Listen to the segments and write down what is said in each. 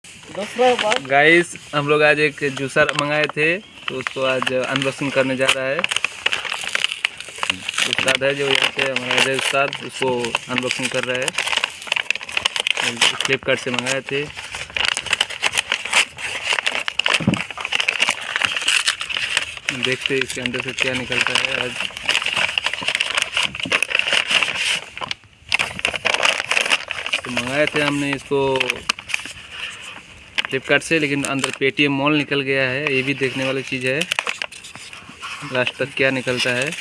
Guys हम लोग आज एक जूसर मंगाए थे तो उसको आज अनबॉक्सिंग करने जा रहा है। उस्ताद है जो यहाँ पे हमारा उस्ताद उसको अनबॉक्सिंग कर रहा है। फ्लिपकार्ट से मंगाए थे। देखते हैं इसके अंदर से क्या निकलता है आज। तो मंगाए थे हमने इसको फ्लिपकार्ट से, लेकिन अंदर पेटीएम मॉल निकल गया है। ये भी देखने वाली चीज़ है, लास्ट तक क्या निकलता है।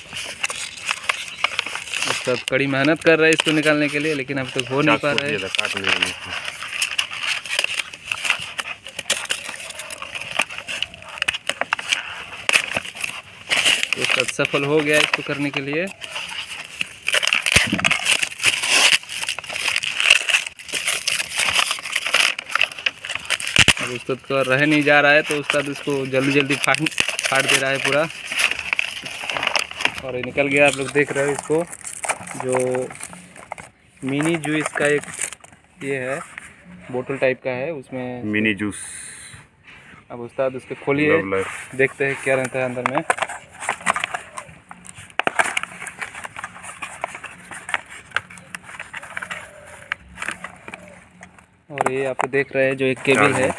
सब कड़ी मेहनत कर रहा है इसको निकालने के लिए, लेकिन अब तक हो नहीं पा रहा है। तो सब सफल हो गया इसको करने के लिए। अब उस्ताद का रह नहीं जा रहा है तो उस्ताद इसको जल्दी जल्दी फाड़ दे रहा है पूरा। और ये निकल गया, आप लोग देख रहे हो इसको। जो मिनी जूस का एक ये है, बोतल टाइप का है, उसमें मिनी जूस। अब उस्ताद उसके खोलिए, देखते हैं क्या रहता है अंदर में। और ये आप देख रहे हैं जो एक केबल है,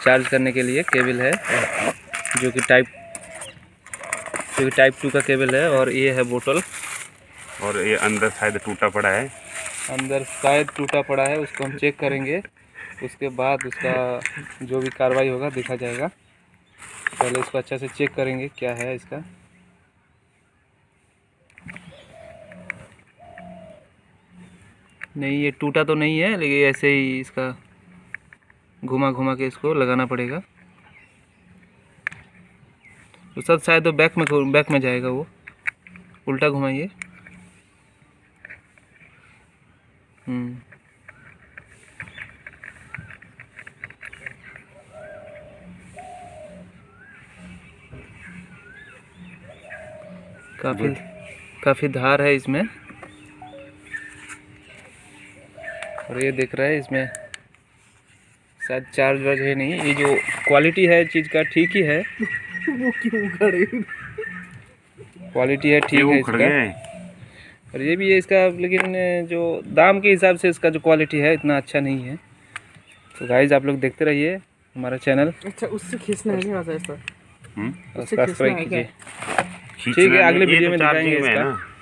चार्ज करने के लिए केबल है, जो कि टाइप 2 का केबल है। और ये है बोतल, और ये अंदर शायद टूटा पड़ा है। अंदर शायद टूटा पड़ा है, उसको हम चेक करेंगे। उसके बाद उसका जो भी कार्रवाई होगा देखा जाएगा। पहले इसको अच्छा से चेक करेंगे क्या है इसका। नहीं, ये टूटा तो नहीं है, लेकिन ऐसे ही इसका घुमा घुमा के इसको लगाना पड़ेगा। तो सब शायद तो बैक में जाएगा, वो उल्टा घुमाइए। काफ़ी धार है इसमें। और ये देख रहा है इसमें शायद चार्ज वार्ज है नहीं। ये जो क्वालिटी है चीज़ का ठीक ही है। वो क्यों खड़े? क्वालिटी है, ठीक है इसका। और ये भी है इसका, लेकिन जो दाम के हिसाब से इसका जो क्वालिटी है इतना अच्छा नहीं है। तो गाइस आप लोग देखते रहिए हमारा चैनल। अच्छा, उससे खींचना है क्या? सब्सक्राइब कीजिए। ठीक है, अगले वीडियो में दिखाएंगे इसका।